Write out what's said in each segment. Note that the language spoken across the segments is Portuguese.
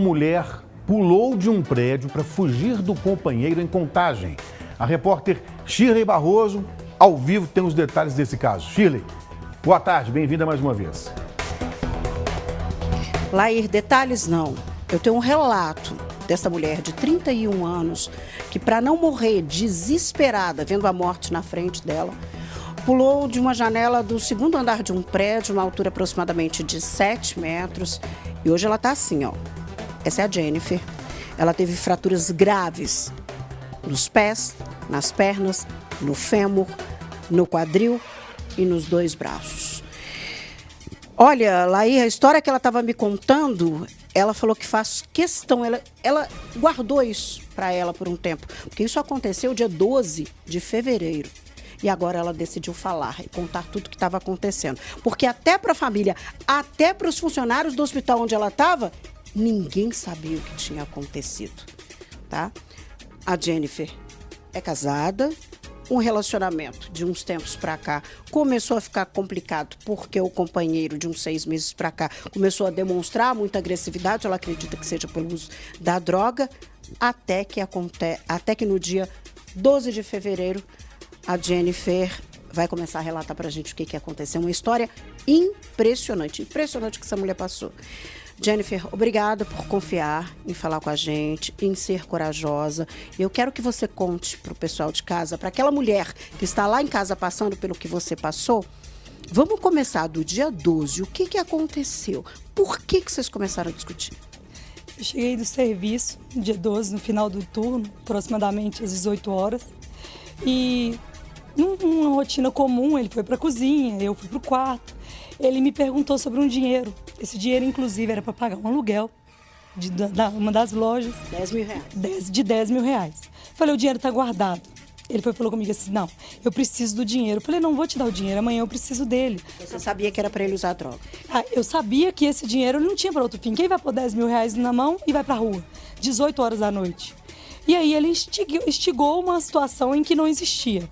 Mulher pulou de um prédio para fugir do companheiro em Contagem. A repórter Shirley Barroso, ao vivo, tem os detalhes desse caso. Shirley, boa tarde, bem-vinda mais uma vez. Lair, detalhes não. Eu tenho um relato dessa mulher de 31 anos que, para não morrer desesperada, vendo a morte na frente dela, pulou de uma janela do segundo andar de um prédio, uma altura aproximadamente de 7 metros. E hoje ela está assim, ó. Essa é a Jennifer. Ela teve fraturas graves nos pés, nas pernas, no fêmur, no quadril e nos 2 braços. Olha, Laí, a história que ela estava me contando, ela falou que faz questão, ela guardou isso para ela por um tempo, porque isso aconteceu dia 12 de fevereiro. E agora ela decidiu falar e contar tudo o que estava acontecendo. Porque até para a família, até para os funcionários do hospital onde ela estava, ninguém sabia o que tinha acontecido, tá? A Jennifer é casada, um relacionamento de uns tempos para cá começou a ficar complicado porque o companheiro de uns 6 meses para cá começou a demonstrar muita agressividade, ela acredita que seja pelo uso da droga, até que no dia 12 de fevereiro a Jennifer vai começar a relatar para a gente o que aconteceu. Uma história impressionante o que essa mulher passou. Jennifer, obrigada por confiar em falar com a gente, em ser corajosa. Eu quero que você conte para o pessoal de casa, para aquela mulher que está lá em casa passando pelo que você passou. Vamos começar do dia 12. O que aconteceu? Por que vocês começaram a discutir? Eu cheguei do serviço, dia 12, no final do turno, aproximadamente às 18 horas. E numa rotina comum, ele foi para a cozinha, eu fui para o quarto. Ele me perguntou sobre um dinheiro. Esse dinheiro, inclusive, era para pagar um aluguel de uma das lojas. 10 mil reais. De 10 mil reais. Falei, o dinheiro está guardado. Ele falou comigo assim, não, eu preciso do dinheiro. Eu falei, não vou te dar o dinheiro, amanhã eu preciso dele. Você sabia que era para ele usar droga? Eu sabia que esse dinheiro não tinha para outro fim. Quem vai pôr 10 mil reais na mão e vai para a rua? 18 horas da noite. E aí ele instigou uma situação em que não existia.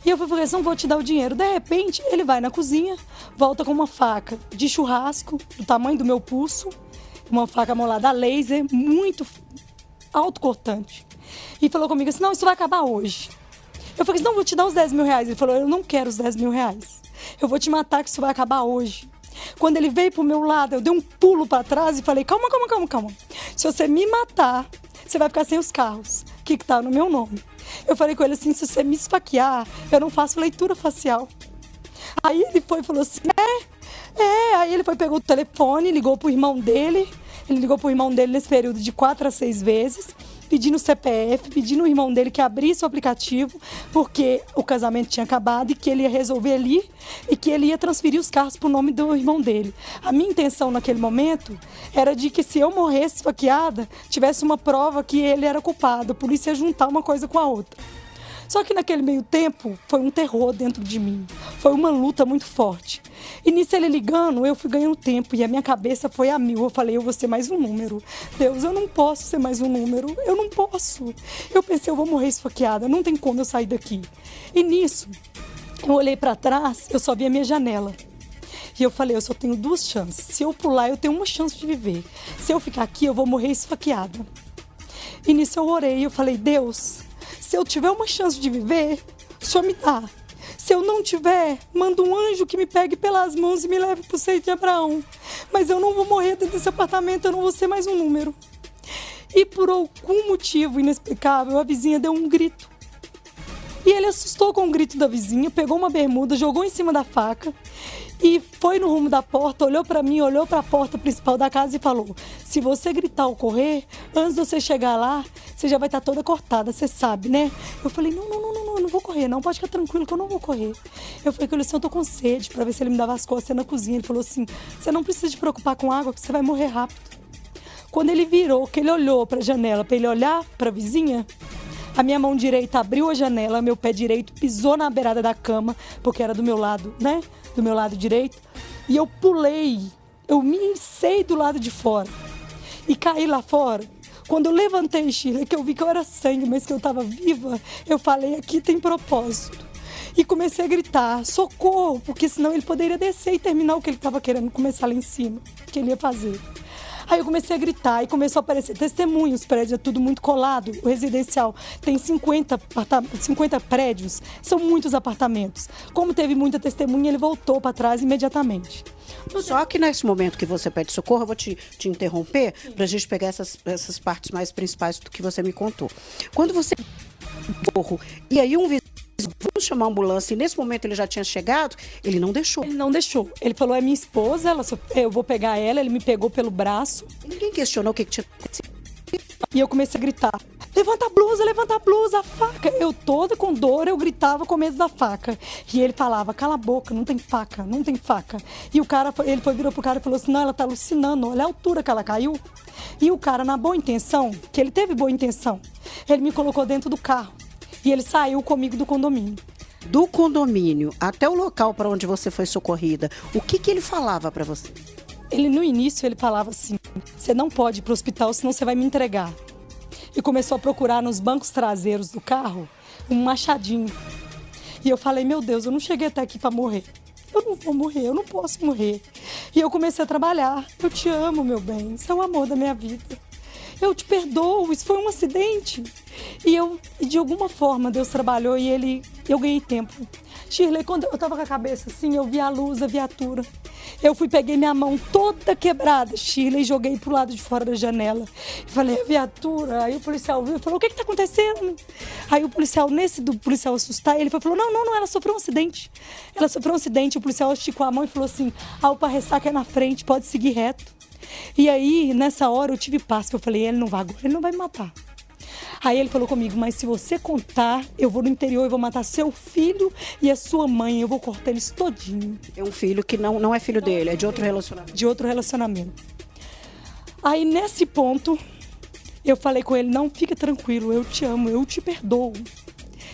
E eu falei assim, não vou te dar o dinheiro. De repente, ele vai na cozinha, volta com uma faca de churrasco, do tamanho do meu pulso, uma faca molada a laser, muito autocortante. E falou comigo assim, não, isso vai acabar hoje. Eu falei assim, não, vou te dar os 10 mil reais. Ele falou, eu não quero os 10 mil reais. Eu vou te matar que isso vai acabar hoje. Quando ele veio pro meu lado, eu dei um pulo para trás e falei, calma. Se você me matar, você vai ficar sem os carros, que tá no meu nome. Eu falei com ele assim, se você me esfaquear, eu não faço leitura facial. Aí ele foi e falou assim, Aí ele foi, pegou o telefone, ligou pro irmão dele. Ele ligou pro irmão dele nesse período de 4 a 6 vezes, pedindo o CPF, pedindo o irmão dele que abrisse o aplicativo, porque o casamento tinha acabado e que ele ia resolver ali e que ele ia transferir os carros pro nome do irmão dele. A minha intenção naquele momento era de que se eu morresse esfaqueada, tivesse uma prova que ele era culpado, a polícia ia juntar uma coisa com a outra. Só que naquele meio tempo, foi um terror dentro de mim. Foi uma luta muito forte. E nisso ele ligando, eu fui ganhando tempo e a minha cabeça foi a mil. Eu falei, eu vou ser mais um número. Deus, eu não posso ser mais um número. Eu não posso. Eu pensei, eu vou morrer esfaqueada. Não tem como eu sair daqui. E nisso, eu olhei para trás, eu só vi a minha janela. E eu falei, eu só tenho 2 chances. Se eu pular, eu tenho uma chance de viver. Se eu ficar aqui, eu vou morrer esfaqueada. E nisso eu orei, eu falei, Deus, se eu tiver uma chance de viver, o Senhor me dá. Se eu não tiver, manda um anjo que me pegue pelas mãos e me leve para o seio de Abraão. Mas eu não vou morrer dentro desse apartamento, eu não vou ser mais um número. E por algum motivo inexplicável, a vizinha deu um grito. E ele assustou com o grito da vizinha, pegou uma bermuda, jogou em cima da faca e foi no rumo da porta, olhou para mim, olhou para a porta principal da casa e falou, se você gritar ou correr, antes de você chegar lá, você já vai estar toda cortada, você sabe, né? Eu falei, não, eu não vou correr, não, pode ficar tranquilo que eu não vou correr. Eu falei com ele assim, eu tô com sede, para ver se ele me dava as costas na cozinha. Ele falou assim, você não precisa se preocupar com água, que você vai morrer rápido. Quando ele virou, que ele olhou para a janela, para ele olhar para a vizinha, a minha mão direita abriu a janela, meu pé direito pisou na beirada da cama, porque era do meu lado, né? Do meu lado direito. E eu pulei, eu me içei do lado de fora e caí lá fora. Quando eu levantei, Shirley, que eu vi que eu era sangue, mas que eu estava viva, eu falei, aqui tem propósito. E comecei a gritar, socorro, porque senão ele poderia descer e terminar o que ele estava querendo começar lá em cima, que ele ia fazer. Aí eu comecei a gritar e começou a aparecer testemunhos, o prédio é tudo muito colado, o residencial tem 50 prédios, são muitos apartamentos. Como teve muita testemunha, ele voltou para trás imediatamente. Só que nesse momento que você pede socorro, eu vou te interromper para a gente pegar essas partes mais principais do que você me contou. Quando você socorro, e aí um vizinho, vamos chamar a ambulância, e nesse momento ele já tinha chegado, ele não deixou. Ele não deixou. Ele falou, é minha esposa, eu vou pegar ela, ele me pegou pelo braço. Ninguém questionou o que tinha acontecido. E eu comecei a gritar, levanta a blusa, a faca. Eu toda com dor, eu gritava com medo da faca. E ele falava, cala a boca, não tem faca, não tem faca. E o cara, virou pro cara e falou assim, não, ela tá alucinando, olha a altura que ela caiu. E o cara, na boa intenção, que ele teve boa intenção, ele me colocou dentro do carro. E ele saiu comigo do condomínio. Do condomínio até o local para onde você foi socorrida, o que ele falava para você? Ele, no início, ele falava assim, você não pode ir pro hospital, senão você vai me entregar. E começou a procurar nos bancos traseiros do carro um machadinho. E eu falei, meu Deus, eu não cheguei até aqui para morrer. Eu não vou morrer, eu não posso morrer. E eu comecei a trabalhar. Eu te amo, meu bem, isso é o amor da minha vida. Eu te perdoo, isso foi um acidente. E de alguma forma Deus trabalhou e eu ganhei tempo. Shirley, quando eu tava com a cabeça assim, eu vi a luz, a viatura. Eu peguei minha mão toda quebrada, Shirley, e joguei pro lado de fora da janela. E falei, a viatura. Aí o policial viu e falou, o que tá acontecendo? Aí o policial, do policial assustar, ele falou, não, ela sofreu um acidente. Ela sofreu um acidente, o policial esticou a mão e falou assim, a UPA Ressaca é na frente, pode seguir reto. E aí, nessa hora, eu tive paz, que eu falei, ele não vai agora, ele não vai me matar. Aí ele falou comigo, mas se você contar, eu vou no interior e vou matar seu filho e a sua mãe, eu vou cortar eles todinho. É um filho que não é filho dele, é de outro relacionamento. De outro relacionamento. Aí, nesse ponto, eu falei com ele, não, fica tranquilo, eu te amo, eu te perdoo.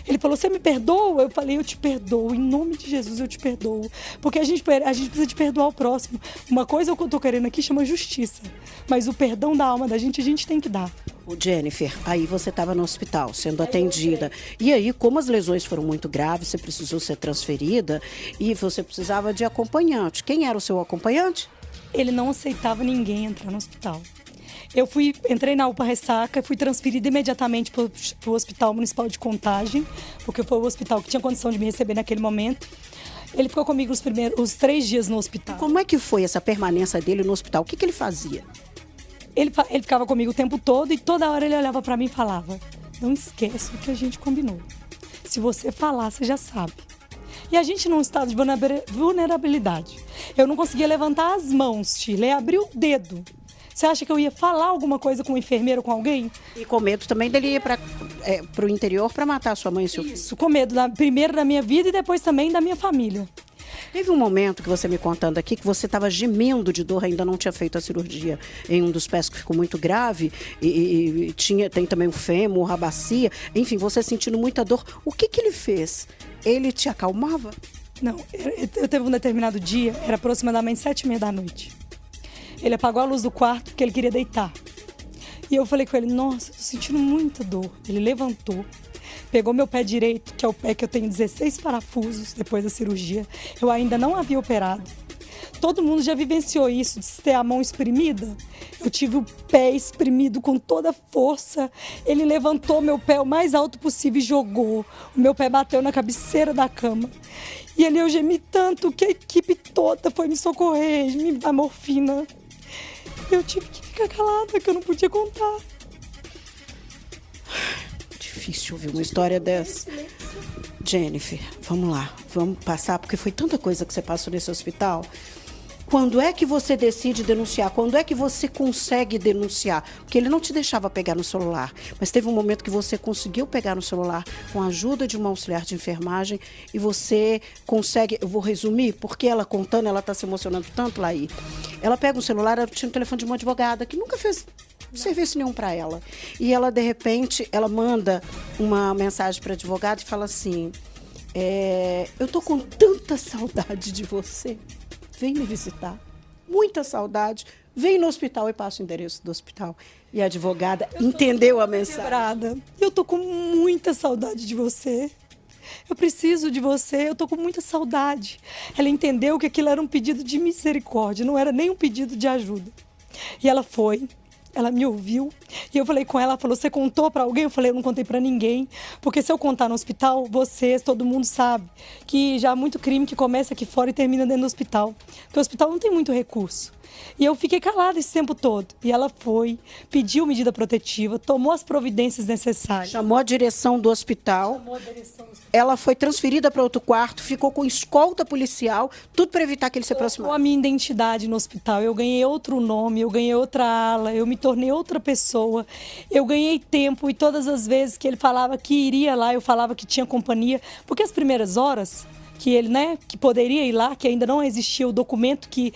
Ele falou, você me perdoa? Eu falei, eu te perdoo, em nome de Jesus eu te perdoo. Porque a gente precisa de perdoar o próximo. Uma coisa que eu tô querendo aqui chama justiça. Mas o perdão da alma da gente, a gente tem que dar. Ô Jennifer, aí você estava no hospital sendo atendida. E aí, como as lesões foram muito graves, você precisou ser transferida e você precisava de acompanhante. Quem era o seu acompanhante? Ele não aceitava ninguém entrar no hospital. Eu entrei na UPA Ressaca, fui transferida imediatamente para o Hospital Municipal de Contagem, porque foi o hospital que tinha condição de me receber naquele momento. Ele ficou comigo os 3 dias no hospital. Como é que foi essa permanência dele no hospital? O que ele fazia? Ele ficava comigo o tempo todo e toda hora ele olhava para mim e falava, não esquece o que a gente combinou. Se você falar, você já sabe. E a gente num estado de vulnerabilidade. Eu não conseguia levantar as mãos, Shirley, abrir o dedo. Você acha que eu ia falar alguma coisa com um enfermeiro, com alguém? E com medo também dele ir para o interior para matar sua mãe e seu filho? Isso, com medo, primeiro da minha vida e depois também da minha família. Teve um momento que você me contando aqui que você estava gemendo de dor, ainda não tinha feito a cirurgia em um dos pés que ficou muito grave e tem também o fêmur, a bacia, enfim, você sentindo muita dor. O que ele fez? Ele te acalmava? Não, eu teve um determinado dia, era aproximadamente 7h30 da noite. Ele apagou a luz do quarto porque ele queria deitar. E eu falei com ele, nossa, tô sentindo muita dor. Ele levantou, pegou meu pé direito, que é o pé que eu tenho 16 parafusos depois da cirurgia. Eu ainda não havia operado. Todo mundo já vivenciou isso, de ter a mão espremida. Eu tive o pé espremido com toda a força. Ele levantou meu pé o mais alto possível e jogou. O meu pé bateu na cabeceira da cama. E ali eu gemi tanto que a equipe toda foi me socorrer, me dar morfina. Eu tive que ficar calada, que eu não podia contar. Difícil ouvir uma história dessa. Jennifer, vamos lá, vamos passar, porque foi tanta coisa que você passou nesse hospital. Quando é que você decide denunciar? Quando é que você consegue denunciar? Porque ele não te deixava pegar no celular, mas teve um momento que você conseguiu pegar no celular com a ajuda de uma auxiliar de enfermagem e você consegue, eu vou resumir, porque ela contando, ela está se emocionando tanto, Laí. Ela pega o celular, ela tinha o telefone de uma advogada que nunca fez serviço nenhum para ela. E ela, de repente, ela manda uma mensagem para a advogada e fala assim, eu tô com tanta saudade de você. Vem me visitar. Muita saudade. Vem no hospital e passa o endereço do hospital. E a advogada entendeu a mensagem. Quebrada. Eu tô com muita saudade de você. Eu preciso de você, eu tô com muita saudade. Ela entendeu que aquilo era um pedido de misericórdia, não era nem um pedido de ajuda. E ela foi. Ela me ouviu e eu falei com ela, ela falou, você contou pra alguém? Eu falei, eu não contei pra ninguém, porque se eu contar no hospital, vocês, todo mundo sabe que já há muito crime que começa aqui fora e termina dentro do hospital, porque o hospital não tem muito recurso. E eu fiquei calada esse tempo todo. E ela foi, pediu medida protetiva, tomou as providências necessárias. Chamou a direção do hospital. Ela foi transferida para outro quarto, ficou com escolta policial, tudo para evitar que ele se aproximasse. Com a minha identidade no hospital, eu ganhei outro nome, eu ganhei outra ala, eu me tornei outra pessoa. Eu ganhei tempo e todas as vezes que ele falava que iria lá, eu falava que tinha companhia. Porque as primeiras horas que ele, que poderia ir lá, que ainda não existia o documento que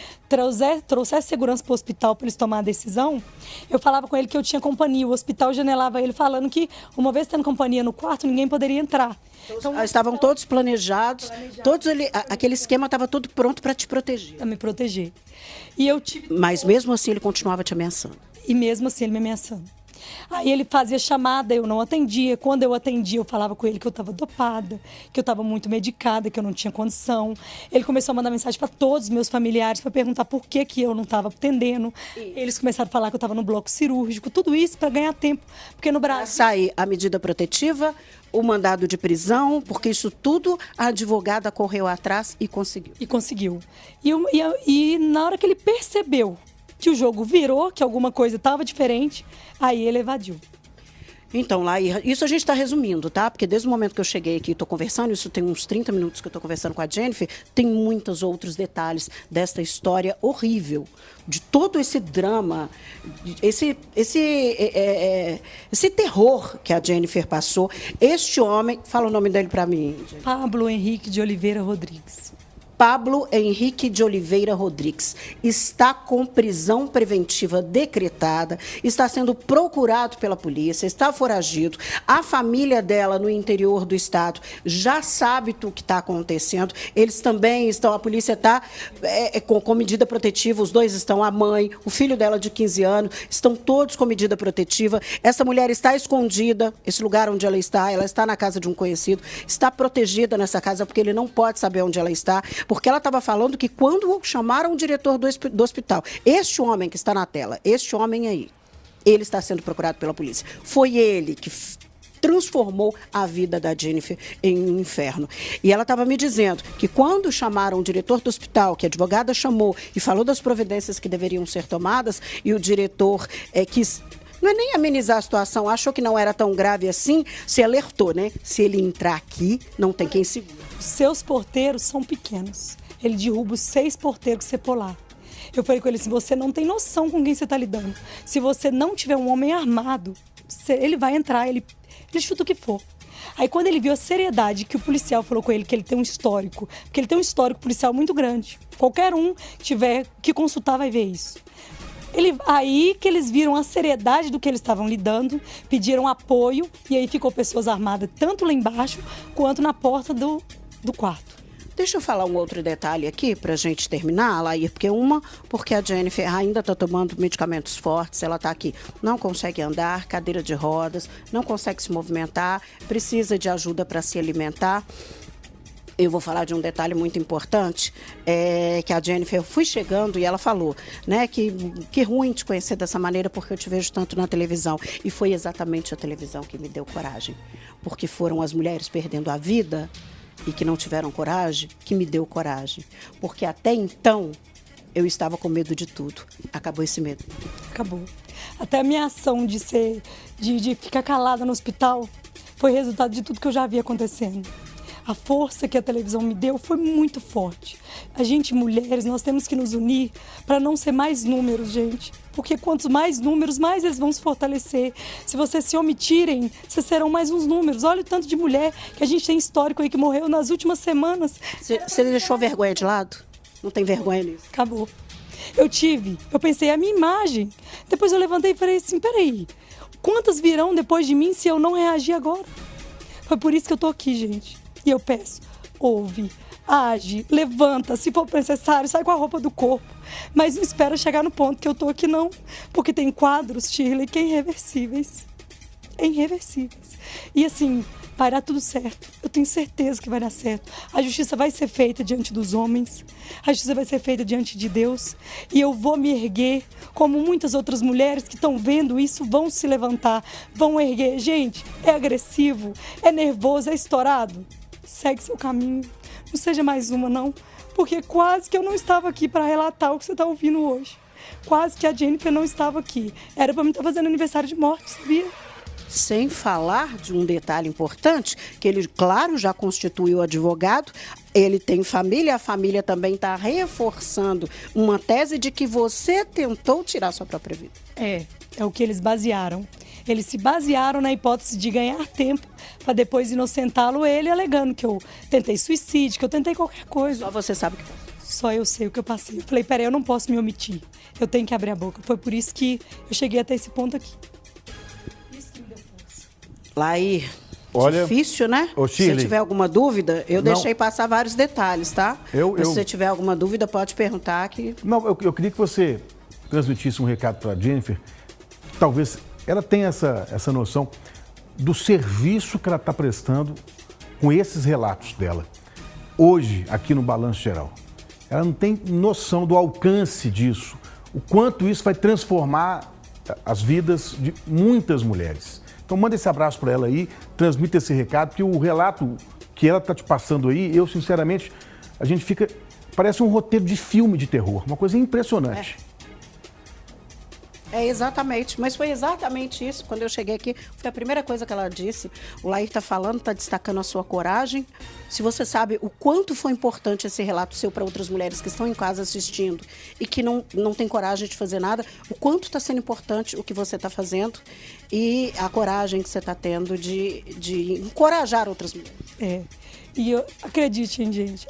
trouxesse segurança para o hospital para eles tomar a decisão, eu falava com ele que eu tinha companhia. O hospital janelava ele falando que, uma vez tendo companhia no quarto, ninguém poderia entrar. Então, estavam todos planejados. Aquele esquema estava todo pronto para te proteger. Para me proteger. E eu tive... Mas mesmo assim ele continuava te ameaçando. E mesmo assim ele me ameaçando. Aí ele fazia chamada, eu não atendia. Quando eu atendia, eu falava com ele que eu estava dopada, que eu estava muito medicada, que eu não tinha condição. Ele começou a mandar mensagem para todos os meus familiares para perguntar por que eu não estava atendendo. Eles começaram a falar que eu estava no bloco cirúrgico. Tudo isso para ganhar tempo, porque no Brasil... Sai a medida protetiva, o mandado de prisão, porque isso tudo a advogada correu atrás e conseguiu. E conseguiu. E na hora que ele percebeu que o jogo virou, que alguma coisa estava diferente, aí ele evadiu. Então, Laíra, isso a gente está resumindo, tá? Porque desde o momento que eu cheguei aqui e estou conversando, isso tem uns 30 minutos que eu estou conversando com a Jennifer, tem muitos outros detalhes desta história horrível, de todo esse drama, esse terror que a Jennifer passou. Este homem, fala o nome dele para mim. Jennifer. Pablo Henrique de Oliveira Rodrigues. Pablo Henrique de Oliveira Rodrigues está com prisão preventiva decretada, está sendo procurado pela polícia, está foragido. A família dela no interior do estado já sabe o que está acontecendo. Eles também estão, a polícia está com medida protetiva, os dois estão, a mãe, o filho dela de 15 anos, estão todos com medida protetiva. Essa mulher está escondida, esse lugar onde ela está na casa de um conhecido, está protegida nessa casa porque ele não pode saber onde ela está. Porque ela estava falando que quando chamaram o diretor do hospital, este homem que está na tela, este homem aí, ele está sendo procurado pela polícia. Foi ele que transformou a vida da Jennifer em um inferno. E ela estava me dizendo que quando chamaram o diretor do hospital, que a advogada chamou e falou das providências que deveriam ser tomadas, e o diretor quis... Não é nem amenizar a situação, achou que não era tão grave assim, se alertou, né? Se ele entrar aqui, não tem quem segure. Seus porteiros são pequenos. Ele derruba os 6 porteiros que você pôr lá. Eu falei com ele, se você não tem noção com quem você está lidando, se você não tiver um homem armado, ele vai entrar, ele chuta o que for. Aí quando ele viu a seriedade que o policial falou com ele, que ele tem um histórico, porque ele tem um histórico policial muito grande. Qualquer um tiver que consultar vai ver isso. Aí que eles viram a seriedade do que eles estavam lidando, pediram apoio e aí ficou pessoas armadas tanto lá embaixo quanto na porta do quarto. Deixa eu falar um outro detalhe aqui para a gente terminar, Laíra, porque a Jennifer ainda está tomando medicamentos fortes, ela está aqui, não consegue andar, cadeira de rodas, não consegue se movimentar, precisa de ajuda para se alimentar. Eu vou falar de um detalhe muito importante, que a Jennifer, eu fui chegando e ela falou, né, que ruim te conhecer dessa maneira porque eu te vejo tanto na televisão. E foi exatamente a televisão que me deu coragem, porque foram as mulheres perdendo a vida e que não tiveram coragem, que me deu coragem. Porque até então eu estava com medo de tudo. Acabou esse medo. Acabou. Até a minha ação de ficar calada no hospital foi resultado de tudo que eu já vi acontecendo. A força que a televisão me deu foi muito forte. A gente, mulheres, nós temos que nos unir para não ser mais números, gente. Porque quantos mais números, mais eles vão se fortalecer. Se vocês se omitirem, vocês serão mais uns números. Olha o tanto de mulher que a gente tem histórico aí que morreu nas últimas semanas. Você deixou a vergonha de lado? Não tem vergonha nisso? Acabou. Eu pensei, a minha imagem. Depois eu levantei e falei assim, peraí, quantas virão depois de mim se eu não reagir agora? Foi por isso que eu tô aqui, gente. E eu peço, ouve, age, levanta, se for necessário, sai com a roupa do corpo. Mas não espera chegar no ponto que eu tô aqui, não. Porque tem quadros, Shirley, que é irreversíveis. É irreversíveis. E assim, Vai dar tudo certo. Eu tenho certeza que vai dar certo. A justiça vai ser feita diante dos homens. A justiça vai ser feita diante de Deus. E eu vou me erguer, como muitas outras mulheres que estão vendo isso vão se levantar, vão erguer. Gente, é agressivo, é nervoso, é estourado. Segue seu caminho. Não seja mais uma, não. Porque quase que eu não estava aqui para relatar o que você está ouvindo hoje. Quase que a Jennifer não estava aqui. Era para mim estar fazendo aniversário de morte, sabia? Sem falar de um detalhe importante, que ele, claro, já constituiu advogado, ele tem família, a família também está reforçando uma tese de que você tentou tirar sua própria vida. É o que eles basearam. Eles se basearam na hipótese de ganhar tempo para depois inocentá-lo ele, alegando que eu tentei suicídio, que eu tentei qualquer coisa. Só você sabe o que... Só eu sei o que eu passei. Eu falei, peraí, eu não posso me omitir. Eu tenho que abrir a boca. Foi por isso que eu cheguei até esse ponto aqui. Laí, olha, difícil, né? Se você tiver alguma dúvida, eu deixei passar vários detalhes, tá? Se você tiver alguma dúvida, pode perguntar que... Não, eu queria que você transmitisse um recado para a Jennifer. Talvez ela tenha essa noção do serviço que ela está prestando com esses relatos dela. Hoje, aqui no Balanço Geral, ela não tem noção do alcance disso, o quanto isso vai transformar as vidas de muitas mulheres. Então manda esse abraço para ela aí, transmita esse recado, porque o relato que ela está te passando aí, eu sinceramente, a gente fica, parece um roteiro de filme de terror, uma coisa impressionante. É exatamente, mas foi exatamente isso. Quando eu cheguei aqui, foi a primeira coisa que ela disse. O Laí está falando, está destacando a sua coragem. Se você sabe o quanto foi importante esse relato seu para outras mulheres que estão em casa assistindo e que não tem coragem de fazer nada, o quanto está sendo importante o que você está fazendo e a coragem que você está tendo de encorajar outras mulheres. E acreditem, gente,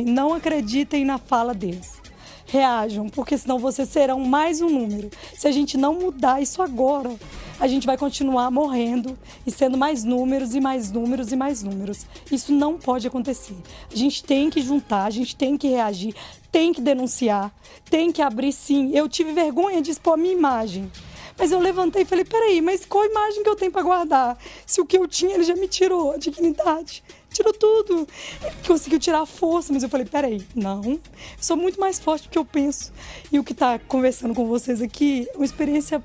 não acreditem na fala deles. Reajam, porque senão vocês serão mais um número. Se a gente não mudar isso agora, a gente vai continuar morrendo e sendo mais números e mais números e mais números. Isso não pode acontecer. A gente tem que juntar, a gente tem que reagir, tem que denunciar, tem que abrir sim. Eu tive vergonha de expor a minha imagem. Mas eu levantei e falei, peraí, mas qual imagem que eu tenho para guardar? Se o que eu tinha, ele já me tirou a dignidade. Tirou tudo. Ele conseguiu tirar a força, mas eu falei, peraí, não. Eu sou muito mais forte do que eu penso. E o que está conversando com vocês aqui é uma experiência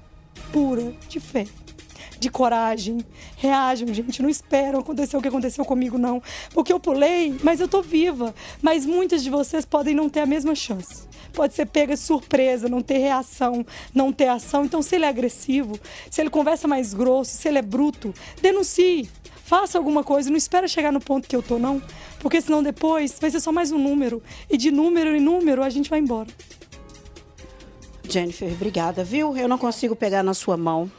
pura de fé, de coragem. Reajam, gente, não esperam acontecer o que aconteceu comigo, não. Porque eu pulei, mas eu tô viva. Mas muitas de vocês podem não ter a mesma chance. Pode ser pega de surpresa, não ter reação, não ter ação. Então, se ele é agressivo, se ele conversa mais grosso, se ele é bruto, denuncie. Faça alguma coisa, não espera chegar no ponto que eu tô, não. Porque senão depois vai ser só mais um número. E de número em número a gente vai embora. Jennifer, obrigada, viu? Eu não consigo pegar na sua mão.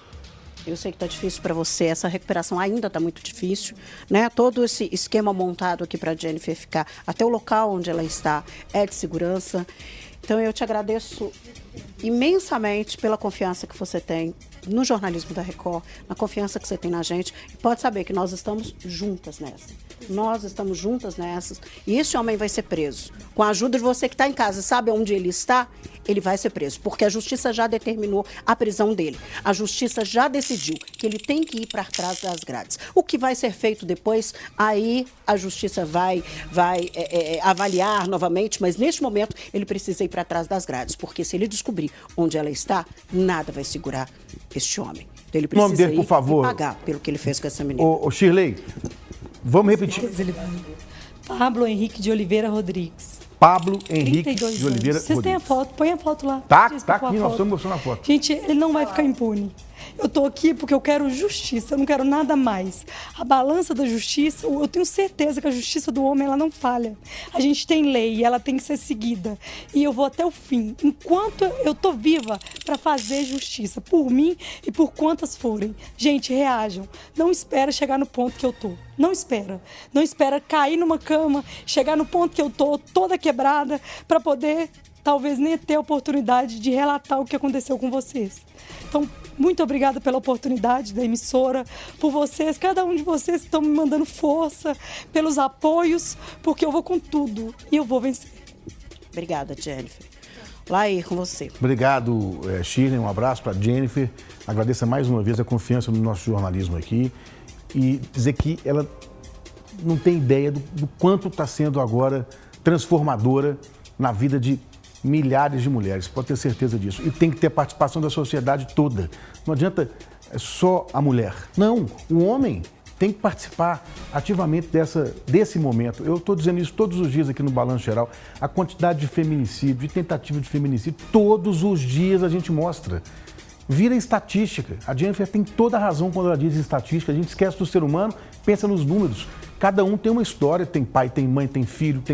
Eu sei que está difícil para você, essa recuperação ainda está muito difícil, né? Todo esse esquema montado aqui para a Jennifer ficar, até o local onde ela está é de segurança. Então eu te agradeço imensamente pela confiança que você tem no jornalismo da Record, na confiança que você tem na gente. E pode saber que nós estamos juntas nessa. Nós estamos juntas nessas. E esse homem vai ser preso. Com a ajuda de você que está em casa, sabe onde ele está? Ele vai ser preso, porque a justiça já determinou a prisão dele. A justiça já decidiu que ele tem que ir para trás das grades. O que vai ser feito depois, aí a justiça vai avaliar novamente, mas neste momento ele precisa ir para trás das grades, porque se ele descobrir onde ela está, nada vai segurar este homem. Então ele precisa dele, por favor, pagar pelo que ele fez com essa menina. Ô Shirley, vamos repetir. Pablo Henrique de Oliveira Rodrigues. Pablo Henrique de Oliveira Rodrigues. Vocês têm a foto, põe a foto lá. Tá aqui, nós estamos mostrando a foto. Gente, ele não vai ficar impune. Eu tô aqui porque eu quero justiça, eu não quero nada mais. A balança da justiça, eu tenho certeza que a justiça do homem, ela não falha. A gente tem lei e ela tem que ser seguida. E eu vou até o fim, enquanto eu tô viva, para fazer justiça, por mim e por quantas forem. Gente, reajam. Não espera chegar no ponto que eu tô. Não espera. Não espera cair numa cama, chegar no ponto que eu tô, toda quebrada, para poder, talvez, nem ter a oportunidade de relatar o que aconteceu com vocês. Então, muito obrigada pela oportunidade da emissora, por vocês, cada um de vocês que estão me mandando força, pelos apoios, porque eu vou com tudo e eu vou vencer. Obrigada, Jennifer. Laí, com você. Obrigado, Shirley. Um abraço para Jennifer. Agradeço mais uma vez a confiança no nosso jornalismo aqui. e dizer que ela não tem ideia do quanto está sendo agora transformadora na vida de milhares de mulheres, pode ter certeza disso. E tem que ter participação da sociedade toda. Não adianta só a mulher. Não, o homem tem que participar ativamente desse momento. Eu estou dizendo isso todos os dias aqui no Balanço Geral. A quantidade de feminicídio, de tentativa de feminicídio, todos os dias a gente mostra. Vira estatística. A Jennifer tem toda a razão quando ela diz estatística. A gente esquece do ser humano, pensa nos números. Cada um tem uma história, tem pai, tem mãe, tem filho, tem